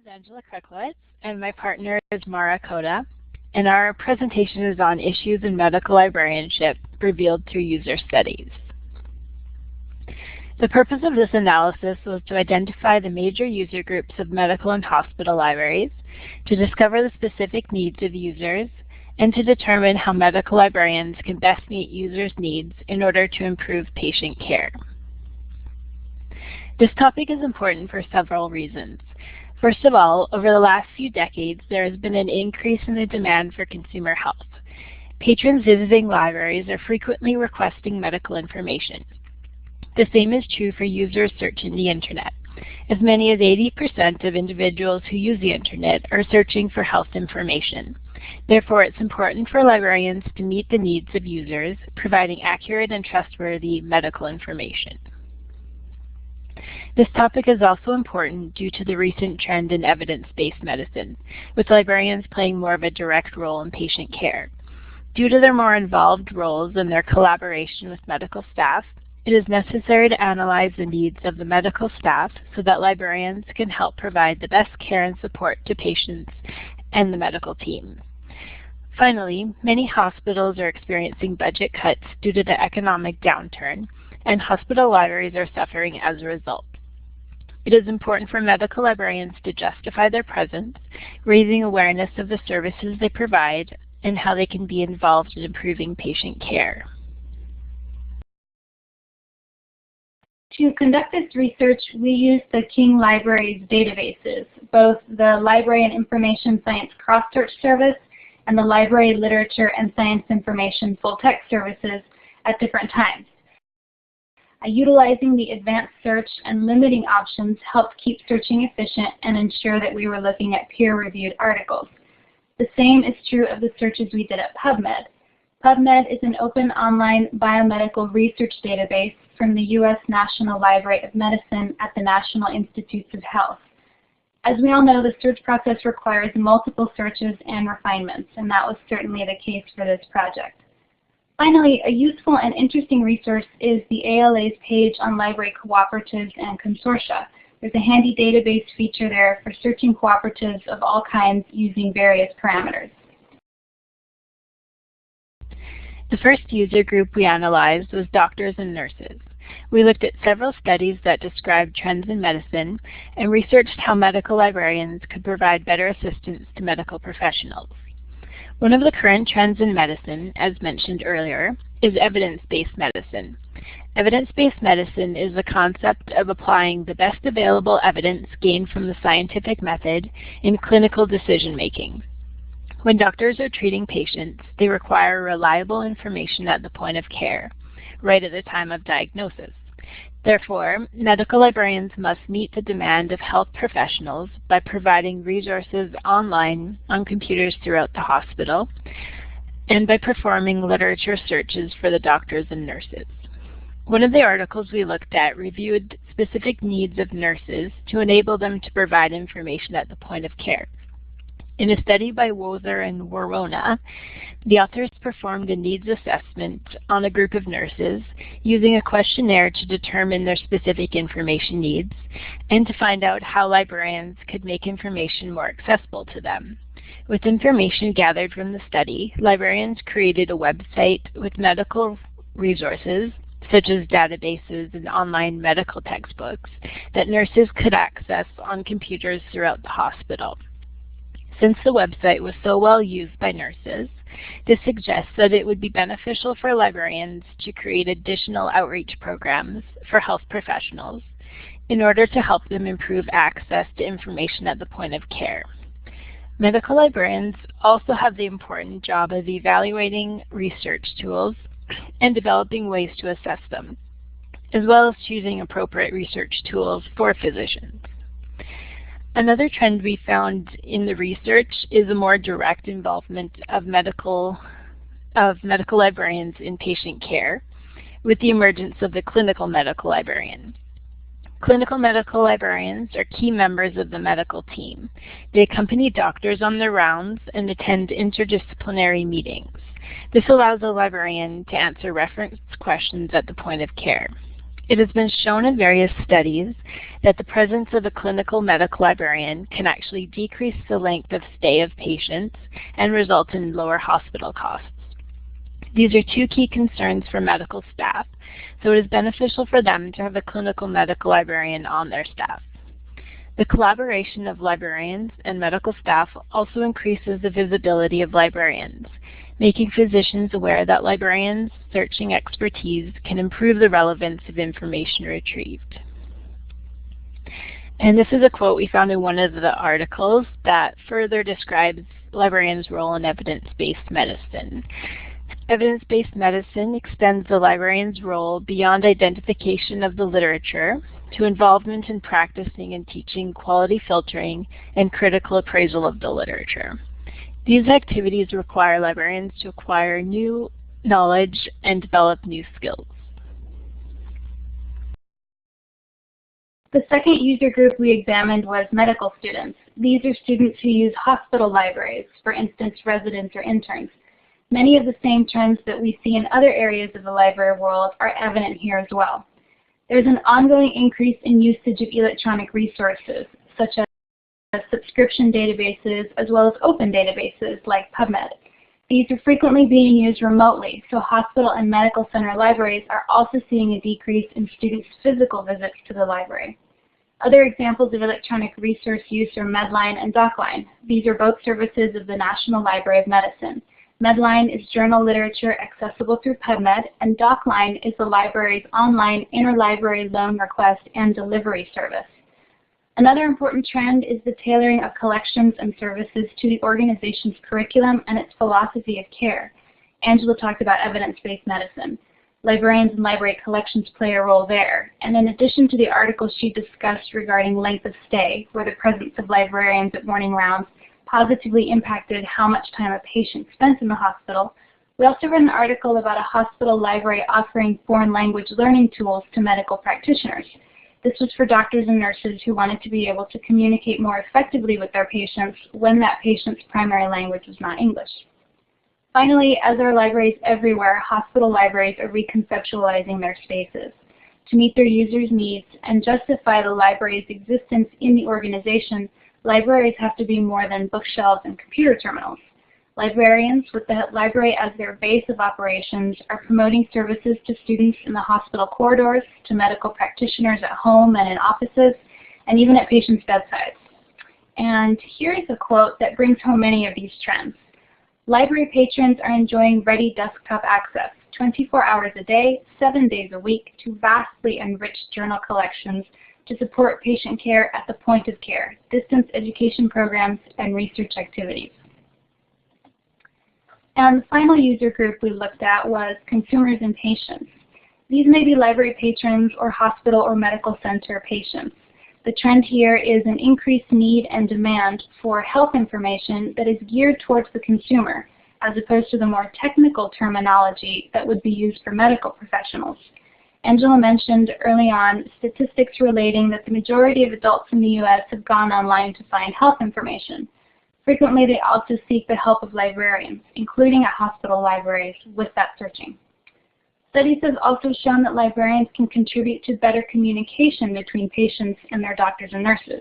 Angela Kreklowitz, and my partner is Mara Koda, and our presentation is on issues in medical librarianship revealed through user studies. The purpose of this analysis was to identify the major user groups of medical and hospital libraries, to discover the specific needs of users, and to determine how medical librarians can best meet users' needs in order to improve patient care. This topic is important for several reasons. First of all, over the last few decades, there has been an increase in the demand for consumer health. Patrons visiting libraries are frequently requesting medical information. The same is true for users searching the internet. As many as 80% of individuals who use the internet are searching for health information. Therefore, it's important for librarians to meet the needs of users, providing accurate and trustworthy medical information. This topic is also important due to the recent trend in evidence-based medicine, with librarians playing more of a direct role in patient care. Due to their more involved roles and their collaboration with medical staff, it is necessary to analyze the needs of the medical staff so that librarians can help provide the best care and support to patients and the medical team. Finally, many hospitals are experiencing budget cuts due to the economic downturn, and hospital libraries are suffering as a result. It is important for medical librarians to justify their presence, raising awareness of the services they provide and how they can be involved in improving patient care. To conduct this research, we used the King Library's databases, both the Library and Information Science Cross-Search Service and the Library Literature and Science Information Full-Text Services at different times. Utilizing the advanced search and limiting options helped keep searching efficient and ensure that we were looking at peer-reviewed articles. The same is true of the searches we did at PubMed. PubMed is an open online biomedical research database from the U.S. National Library of Medicine at the National Institutes of Health. As we all know, the search process requires multiple searches and refinements, and that was certainly the case for this project. Finally, a useful and interesting resource is the ALA's page on library cooperatives and consortia. There's a handy database feature there for searching cooperatives of all kinds using various parameters. The first user group we analyzed was doctors and nurses. We looked at several studies that described trends in medicine and researched how medical librarians could provide better assistance to medical professionals. One of the current trends in medicine, as mentioned earlier, is evidence-based medicine. Evidence-based medicine is the concept of applying the best available evidence gained from the scientific method in clinical decision-making. When doctors are treating patients, they require reliable information at the point of care, right at the time of diagnosis. Therefore, medical librarians must meet the demand of health professionals by providing resources online on computers throughout the hospital and by performing literature searches for the doctors and nurses. One of the articles we looked at reviewed specific needs of nurses to enable them to provide information at the point of care. In a study by Wozer and Warona, the authors performed a needs assessment on a group of nurses using a questionnaire to determine their specific information needs and to find out how librarians could make information more accessible to them. With information gathered from the study, librarians created a website with medical resources such as databases and online medical textbooks that nurses could access on computers throughout the hospital. Since the website was so well used by nurses, this suggests that it would be beneficial for librarians to create additional outreach programs for health professionals in order to help them improve access to information at the point of care. Medical librarians also have the important job of evaluating research tools and developing ways to assess them, as well as choosing appropriate research tools for physicians. Another trend we found in the research is a more direct involvement of medical librarians in patient care with the emergence of the clinical medical librarian. Clinical medical librarians are key members of the medical team. They accompany doctors on their rounds and attend interdisciplinary meetings. This allows a librarian to answer reference questions at the point of care. It has been shown in various studies that the presence of a clinical medical librarian can actually decrease the length of stay of patients and result in lower hospital costs. These are two key concerns for medical staff, so it is beneficial for them to have a clinical medical librarian on their staff. The collaboration of librarians and medical staff also increases the visibility of librarians, making physicians aware that librarians' searching expertise can improve the relevance of information retrieved. And this is a quote we found in one of the articles that further describes librarians' role in evidence-based medicine. Evidence-based medicine extends the librarian's role beyond identification of the literature to involvement in practicing and teaching quality filtering and critical appraisal of the literature. These activities require librarians to acquire new knowledge and develop new skills. The second user group we examined was medical students. These are students who use hospital libraries, for instance, residents or interns. Many of the same trends that we see in other areas of the library world are evident here as well. There's an ongoing increase in usage of electronic resources, such as subscription databases as well as open databases like PubMed. These are frequently being used remotely, so hospital and medical center libraries are also seeing a decrease in students' physical visits to the library. Other examples of electronic resource use are Medline and DocLine. These are both services of the National Library of Medicine. Medline is journal literature accessible through PubMed, and DocLine is the library's online interlibrary loan request and delivery service. Another important trend is the tailoring of collections and services to the organization's curriculum and its philosophy of care. Angela talked about evidence-based medicine. Librarians and library collections play a role there. And in addition to the article she discussed regarding length of stay, where the presence of librarians at morning rounds positively impacted how much time a patient spent in the hospital, we also read an article about a hospital library offering foreign language learning tools to medical practitioners. This was for doctors and nurses who wanted to be able to communicate more effectively with their patients when that patient's primary language was not English. Finally, as there are libraries everywhere, hospital libraries are reconceptualizing their spaces. To meet their users' needs and justify the library's existence in the organization, libraries have to be more than bookshelves and computer terminals. Librarians, with the library as their base of operations, are promoting services to students in the hospital corridors, to medical practitioners at home and in offices, and even at patients' bedsides. And here is a quote that brings home many of these trends. Library patrons are enjoying ready desktop access, 24 hours a day, 7 days a week, to vastly enriched journal collections to support patient care at the point of care, distance education programs, and research activities. And the final user group we looked at was consumers and patients. These may be library patrons or hospital or medical center patients. The trend here is an increased need and demand for health information that is geared towards the consumer, as opposed to the more technical terminology that would be used for medical professionals. Angela mentioned early on statistics relating that the majority of adults in the U.S. have gone online to find health information. Frequently, they also seek the help of librarians, including at hospital libraries, with that searching. Studies have also shown that librarians can contribute to better communication between patients and their doctors and nurses.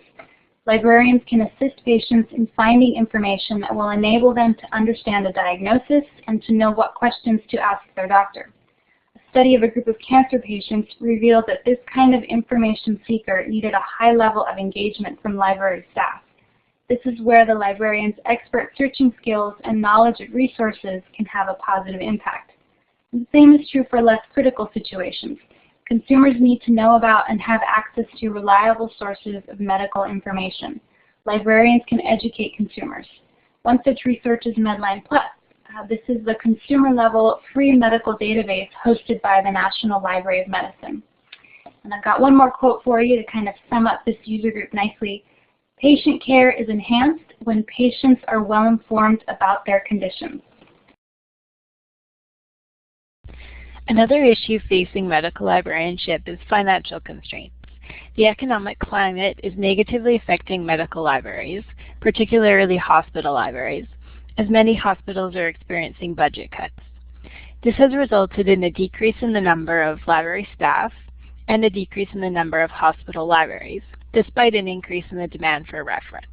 Librarians can assist patients in finding information that will enable them to understand a diagnosis and to know what questions to ask their doctor. A study of a group of cancer patients revealed that this kind of information seeker needed a high level of engagement from library staff. This is where the librarian's expert searching skills and knowledge of resources can have a positive impact. The same is true for less critical situations. Consumers need to know about and have access to reliable sources of medical information. Librarians can educate consumers. One such resource is Medline Plus. This is the consumer-level free medical database hosted by the National Library of Medicine. And I've got one more quote for you to kind of sum up this user group nicely. Patient care is enhanced when patients are well informed about their conditions. Another issue facing medical librarianship is financial constraints. The economic climate is negatively affecting medical libraries, particularly hospital libraries, as many hospitals are experiencing budget cuts. This has resulted in a decrease in the number of library staff and a decrease in the number of hospital libraries, despite an increase in the demand for reference.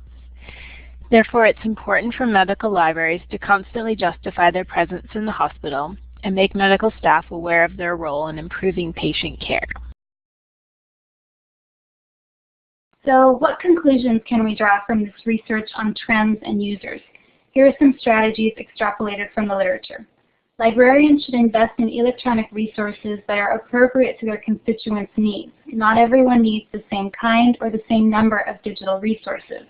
Therefore, it's important for medical libraries to constantly justify their presence in the hospital and make medical staff aware of their role in improving patient care. So what conclusions can we draw from this research on trends and users? Here are some strategies extrapolated from the literature. Librarians should invest in electronic resources that are appropriate to their constituents' needs. Not everyone needs the same kind or the same number of digital resources.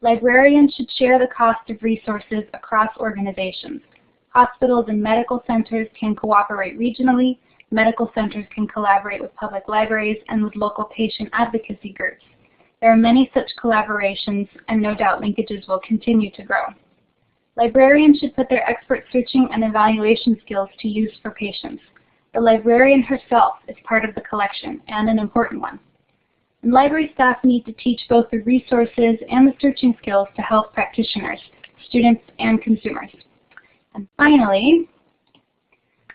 Librarians should share the cost of resources across organizations. Hospitals and medical centers can cooperate regionally. Medical centers can collaborate with public libraries and with local patient advocacy groups. There are many such collaborations, and no doubt linkages will continue to grow. Librarians should put their expert searching and evaluation skills to use for patients. The librarian herself is part of the collection, and an important one. And library staff need to teach both the resources and the searching skills to health practitioners, students, and consumers. And finally,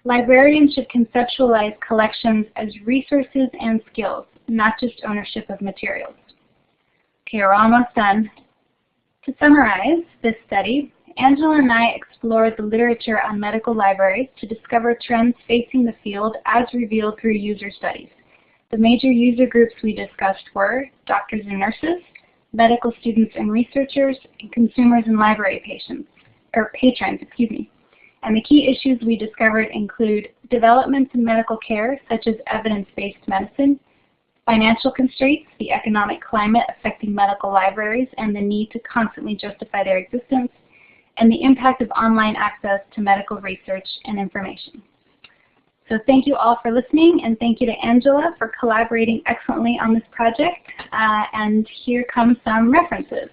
librarians should conceptualize collections as resources and skills, not just ownership of materials. Okay, we're almost done. To summarize this study, Angela and I explored the literature on medical libraries to discover trends facing the field as revealed through user studies. The major user groups we discussed were doctors and nurses, medical students and researchers, and consumers and library patrons. And the key issues we discovered include developments in medical care, such as evidence-based medicine, financial constraints, the economic climate affecting medical libraries and the need to constantly justify their existence, and the impact of online access to medical research and information. So thank you all for listening, and thank you to Angela for collaborating excellently on this project. And here come some references.